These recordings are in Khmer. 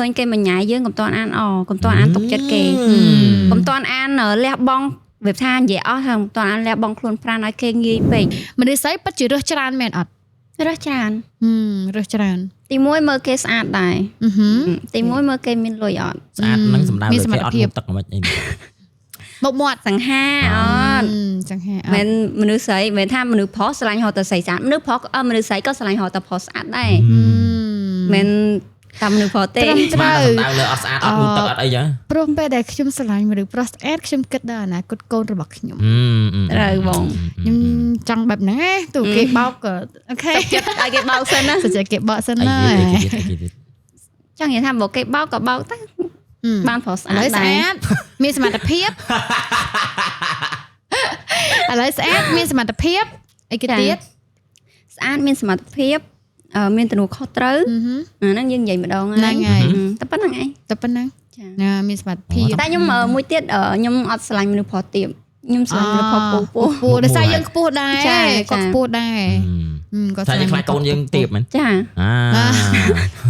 ឃើញគេមិនញ៉ាយយើងកុំតន់អានអកុំតន់អានទុកចិត្តគេកុំតន់អានលះបង់វាថានិយាយអស់ថាកុំតន់អានលះបង់ខ្លួនប្រាណឲ្យគេងាយពេកមនុស្សស្អីពិតជារើសច្រើនមែនអត់រើសច្រើនរើសច្រើនទី1មើលគេស្អាតដែរទី1មើលគេមានលុយអត់ស្អាតនឹងសម្ដៅលើគេអត់ទឹកមិនអីមុខមាត់សង្ហាអត់សង្ហាអត់មិនមនុស្សស្រីមិនថាមនុស្សប្រុសស្រឡាញ់ហៅតែស្រីស្អាតមនុស្សប្រុសមនុស្សស្រីក៏ស្រឡាញ់ហៅតែប្រុសស្អាតដែរមិនតាមមនុស្សប្រុសទេត្រូវសម្ដៅលើអត់ស្អាតអត់ទឹកអត់អីចឹងព្រោះពេលដែលខ្ញុំស្រឡាញ់មនុស្សប្រុសស្អាតខ្ញុំគិតដល់អនាគតកូនរបស់ខ្ញុំត្រូវបងខ្ញុំចង់បែបហ្នឹងណាទូគេបោកក៏អូខេឲ្យគេបោកសិនណាសុខគេបោកសិនណាចង់និយាយថាបើគេបោកក៏បោកទៅបានប្រុសស្អាតដែរមានសមត្ថភាពឥឡូវស្អាតមានសមត្ថភាពអីគេទៀតស្អាតមានសមត្ថភាពមានទំនួលខុសត្រូវអាហ្នឹងយើងនិយាយម្ដងហ្នឹងហើយតែប៉ុណ្្នឹងឯងតែប៉ុណ្្នឹងចាមានសមត្ថភាពតែខ្ញុំមួយទៀតខ្ញុំអត់ស្រឡាញ់មនុស្សប្រុសទៀតខ្ញុំស្រឡាញ់មនុស្សប្រុសពូដោយសារយើងខ្ពស់ដែរគាត់ខ្ពស់ដែរគាត់ស្រឡាញ់ខ្លាចកូនយើងទៀបមែនចា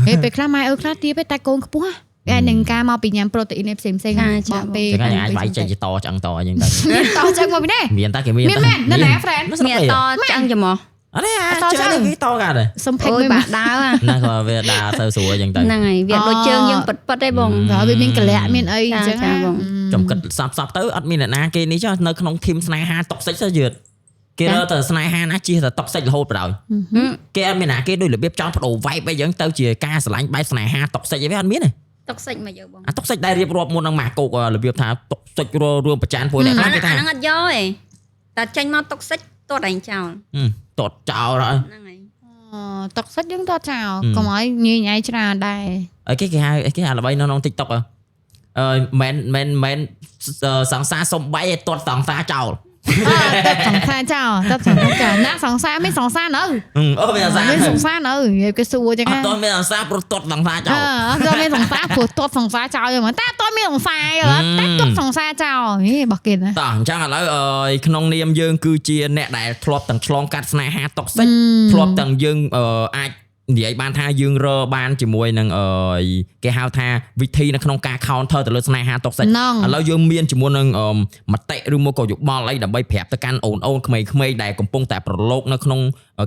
ហេពេលខ្លះម៉ែខ្លះទៀបតែកូនខ្ពស់វានឹងការមកពីញ៉ាំប្រូតេអ៊ីនផ្សេងបងពេកថ្ងៃអាចវាយចេញតឆ្អឹងតអញ្ចឹងទៅតឆ្អឹងមកពីណាមានតែគេមានតែណាណា friend មានតឆ្អឹងច្មោះអត់ទេជើងគេតកាត់សំភេកមួយបាក់ដើរណាក៏វាដើរទៅស្រួលអញ្ចឹងទៅហ្នឹងហើយវាដូចជើងយើងប៉ិតទេបងវាមានកលៈមានអីអញ្ចឹងបងចំគិតសពទៅអត់មានអ្នកណាគេនេះចុះនៅក្នុងធីមស្នេហាតុកសិចទៅយឺតគេរើទៅស្នេហាណាជិះតែតុកសិចរហូតបណ្ដោយគេអត់មានណាគេដូចរបៀបចង់បដូរ vibe អីចឹងទៅជាការស្រឡាញ់បែបស្នេហាតុកសិចអីវាអត់មានទេតុកសិចមកយកបងតុកសិចដែលរៀបរាប់មុននឹងម៉ាកូករបៀបថាតុកសិចរួមប្រចាំពួកអ្នកខ្លះគេថាហ្នឹងអត់យកទេតែចេញមកតុកសិចទាត់ឯងចោលទាត់ចោលហើយហ្នឹងហើយតុកសិចយើងទាត់ចោលកុំឲ្យញញ៉ៃច្រើនដែរអីគេហៅអីគេហៅល្បីនៅក្នុង TikTok មិនសង្សារសំបីឲ្យទាត់សង្សារចោលទឹកសង្សារចោលទឹកសង្សារចោលណាសង្សារមានសង្សារនៅមានសង្សារមានសង្សារនៅគេសួរចឹងអត់ទាន់មានសង្សារព្រោះទាត់សង្សារចោលអត់ទាន់មានសង្សារព្រោះទាត់សង្សារចោលហ្នឹងតែអត់ទាន់មានសង្សារតែទាត់សង្សារចោលរបស់គេណាតោះអញ្ចឹងឥឡូវក្នុងនាមយើងគឺជាអ្នកដែលធ្លាប់ទាំងឆ្លងកាត់ស្នេហាតុកសិចធ្លាប់ទាំងយើងអាចនិយាយបានថាយើងរបានជាមួយនឹងគេហៅថាវិធីនៅក្នុងការ counter ទៅលើស្នេហាតុកសិចឥឡូវយើងមានជាមួយនឹងមតិឬមកក៏យោបល់អីដើម្បីប្រាប់ទៅកាន់អូនក្មេងៗដែលកំពុងតែប្រឡូកនៅក្នុង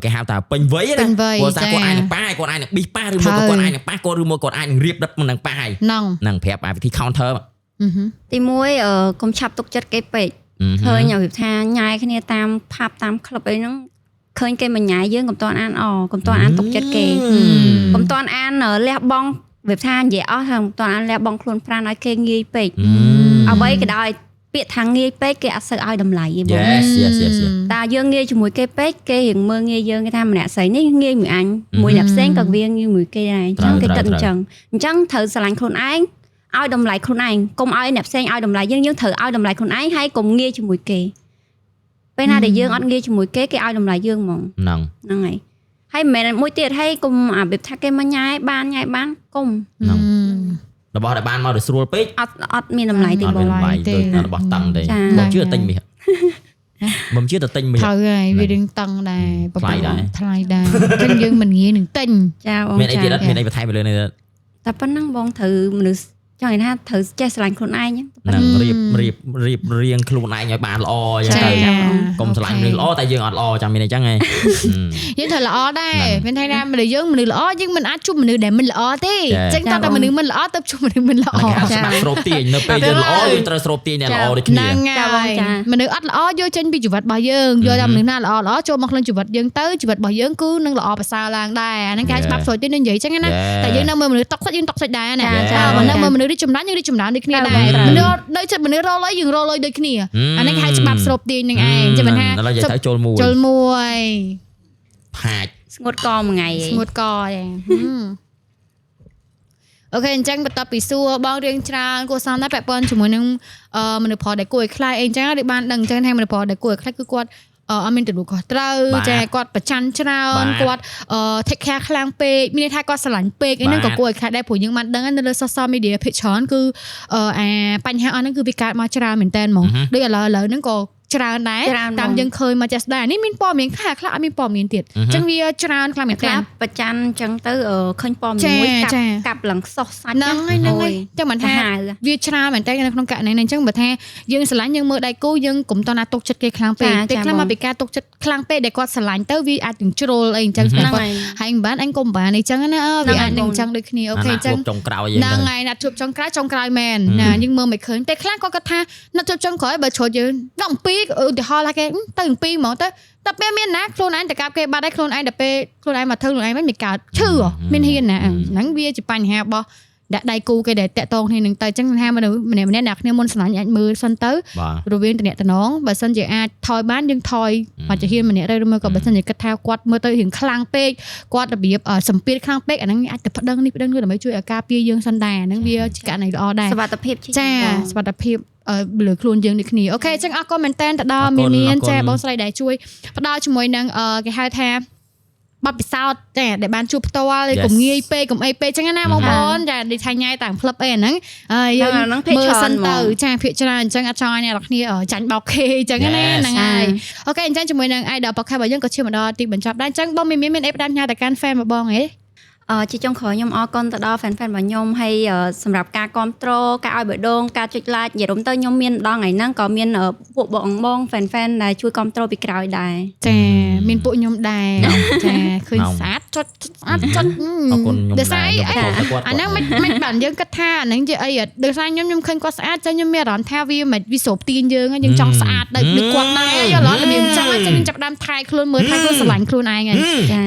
គេហៅថាពេញវ័យណាគាត់ថាគាត់អាចនឹងប៉ះគាត់អាចនឹងប៊ីសប៉ះឬមកគាត់អាចនឹងប៉ះគាត់ឬមកគាត់អាចនឹងរៀបដិតនឹងប៉ះហើយនឹងប្រាប់វិធី counter ទី1កុំឆាប់ទុកចិត្តគេពេកឃើញឲ្យថាញ៉ាយគ្នាតាមផាប់តាមក្លឹបអីហ្នឹងឃើញគេមិនញ៉ាយយើងកុំតន់អានកុំតន់អានទុកចិត្តគេកុំតន់អានលះបង់វាថានិយាយអស់ថាកុំតន់អានលះបង់ខ្លួនប្រាណឲ្យគេងាយពេកអ្វីក៏ដោយពាក្យថាងាយពេកគេអត់សូវឲ្យតម្លៃទេបងតែយើងងាយជាមួយគេពេកគេរៀងមើលងាយយើងគេថាម្នាក់ស្រីនេះងាយមួយអញមួយអ្នកផ្សេងក៏វាងាយមួយគេដែរអញ្ចឹងគេគិតអញ្ចឹងត្រូវស្រឡាញ់ខ្លួនឯងឲ្យតម្លៃខ្លួនឯងកុំឲ្យអ្នកផ្សេងឲ្យតម្លៃយើងត្រូវឲ្យតម្លៃខ្លួនឯងហើយកុំងាយជាមួយគេពេលណាដែលយើងអត់ងាយជាមួយគេឲ្យតម្លៃយើងហ្មងហ្នឹងហើយមិនមែនមួយទៀតហើយកុំអារបៀបថាគេមកញ៉ាយបានកុំហ្នឹងរបស់ដែលបានមកទៅស្រួលពេកអត់មានតម្លៃទេបងរបស់តឹងទេមកជឿទិញមាសមិនជឿទៅទិញមាសត្រូវហើយវារឿងតឹងដែរថ្លៃដែរចឹងយើងមិនងាយនឹងទិញចាបងមានអីទៀតអត់មានអីបន្ថែមទៅលើនេះតែប៉ុណ្ណឹងបងត្រូវមនុស្សចង់និយាយថាត្រូវចេះស្រឡាញ់ខ្លួនឯងហ្នឹងរៀបរៀងខ្លួនឯងឲ្យបានល្អអញ្ចឹងទៅកុំស្រឡាញ់មនុស្សល្អតែយើងអត់ល្អចាំមានអញ្ចឹងហ៎យើងត្រូវល្អដែរមានថាមនុស្សយើងមនុស្សល្អយើងមិនអាចជួបមនុស្សដែលមិនល្អទេអញ្ចឹងតើមនុស្សមិនល្អទៅជួបមនុស្សមិនល្អចាស្រូបទាញនៅពេលយើងល្អយើងត្រូវស្រូបទាញអ្នកល្អដូចគ្នាចាបងចាមនុស្សអត់ល្អយកចេញពីជីវិតរបស់យើងយកតែមនុស្សណាល្អចូលមកក្នុងជីវិតយើងទៅជីវិតរបស់យើងគឺនឹងល្អប្រសើរឡើងដែរអាហ្នឹងគេច្បាប់ស្រួយទេនិយាយអញ្ចឹងណាតែយើងនៅមើលមនុស្សតុកសិចយើងតុកសិចដែរណាចានៅមើលមនុស្សរីកចម្រើនយើងរីកចម្រើនដូចគ្នាដែរមនុស្សនៅចិត្តមនុស្សរលុយយើងរលុយដូចគ្នាអានេះគេហៅច្បាប់ស្រូបទាញនឹងឯងចាំមិនថាទៅចូលមួយផាច់ស្ងួតកមួយថ្ងៃស្ងួតកអូខេអញ្ចឹងបន្ទាប់ពីសួរបងរឿងច្រើនគួរសមដែរពាក់ព័ន្ធជាមួយនឹងមនុស្សប្រុសដែលគួរឲ្យខ្លាចអីអញ្ចឹងដូចបានដឹងអញ្ចឹងថាមនុស្សប្រុសដែលគួរឲ្យខ្លាចគឺគាត់អត់មានទំនួលខុសត្រូវចាគាត់ប្រច័ណ្ឌច្រើនគាត់take care ខ្លាំងពេកមានន័យថាគាត់ស្រឡាញ់ពេកអីហ្នឹងក៏គួរឲ្យខ្លាចដែរព្រោះយើងបានដឹងនៅលើ social media ភាគច្រើនគឺបញ្ហាអស់ហ្នឹងគឺវាកើតមកច្រើនមែនតើហ្មងដូចឥឡូវហ្នឹងក៏ ច្រើនដែរតាមយើងឃើញមកចាស់ដែរនេះមានព័ត៌មានខ្លះអត់មានព័ត៌មានទៀតអញ្ចឹងវាច្រើនខ្លាំងមែនតើ ប្រច័នអញ្ចឹងទៅឃើញព័ត៌មានមួយកាប់ឡើងសោះសាច់ ហ្នឹងហើយចឹងមិនថាវាច្រើនមែនតើនៅក្នុងករណីនេះអញ្ចឹងបើថាយើងស្រឡាញ់យើងមើលដៃគូយើងកុំតណាទុកចិត្តគេខ្លាំងពេកពេលខ្លះមកពីការទុកចិត្តខ្លាំងពេកដែលគាត់ស្រឡាញ់ទៅវាអាចនឹងជ្រុលអីអញ្ចឹងហ្នឹងហើយមិនបានអញកុំបានអញ្ចឹងណាវាអាចនឹងអញ្ចឹងដូចគ្នាអូខេអញ្ចឹងចុងក្រោយ ហ្នឹងហើយណាត់ជួបចុងក្រោយមែនណាយើងមើលមិនឃើញតែខ្លះគាត់គាត់ថាណាត់ជួបចុងក្រោយបើជ្រុលយើងដល់អំពីឧទាហរណ៍ថាគេទៅអំពីហ្មងទៅតែពេលមានណាខ្លួនឯងតែកាប់គេបាត់ហើយខ្លួនឯងតែពេលខ្លួនឯងមកធ្វើខ្លួនឯងមិនកើតឈឺមានហ៊ានណាហ្នឹងវាជាបញ្ហារបស់ដាក់ដៃគូគេដែលតាក់តងគ្នានឹងទៅអញ្ចឹងថាមនុស្សម្នាក់អ្នកគ្នាមុនស្រឡាញ់អាចមើលសិនទៅរវាងតំណតំណងបើសិនជាអាចថយបានយើងថយមកជាហ៊ានម្នាក់ឬមើលក៏បើសិនជាគិតថាគាត់មើលទៅរៀងខ្លាំងពេកគាត់របៀបសម្ពាធខ្លាំងពេកអាហ្នឹងអាចទៅប្តឹងនេះប្តឹងនោះដើម្បីជួយឲ្យការពារយើងសិនដែរអាហ្នឹងវាជាករណីល្អដែរ សុវត្ថិភាពចាសុវត្ថិភាពលើខ្លួនយើងដូចគ្នាអូខេអញ្ចឹងអរគុណមែនតើទៅដល់មានចាបងស្រីដែលជួយផ្ដល់ជាមួយនឹងគេហៅថាបបពិសោធន៍ចាដែលបានជួបផ្ទាល់កុំងាយពេកកុំអីពេកអញ្ចឹងណាបងប្អូនចាដូចថាញ៉ៃតាមក្លឹបអីហ្នឹងយើងមើលសិនទៅចាភាគច្រើនអញ្ចឹងអត់ចង់ឲ្យអ្នកនរគ្នាចាញ់បោកគេអញ្ចឹងណាហ្នឹងហើយអូខេអញ្ចឹងជាមួយនឹង Idol Podcast របស់យើងក៏ឈានមកដល់ទីបញ្ចប់ដែរអញ្ចឹងបងមានអីផ្ដាំញ៉ាទៅកាន់ fan របស់បងហ៎ជាចុងក្រោយខ្ញុំអរគុណទៅដល់ fan របស់ខ្ញុំហើយសម្រាប់ការគ្រប់គ្រងការឲ្យបេះដូងការចុច like និយាយរួមទៅខ្ញុំមានដល់ថ្ងៃហ្នឹងក៏មានពួកបង fan ដែលជួយគ្រប់គ្រងពីក្រោយដែរចាមានពួកខ្ញុំដែរចាឃើញស្អាតចុចស្អាតចុចអរគុណខ្ញុំដែរអាហ្នឹងមិនបានយើងគិតថាអាហ្នឹងជាអីដោយសារខ្ញុំឃើញគាត់ស្អាតចឹងខ្ញុំមានអារម្មណ៍ថាវាមិនវាស្រូបទាញយើងយើងចង់ស្អាតដូចគាត់ដែរយល់អត់របៀបអញ្ចឹងយើងចាប់ដើមថែខ្លួនមើលថែខ្លួនស្រឡាញ់ខ្លួនឯងហើយចា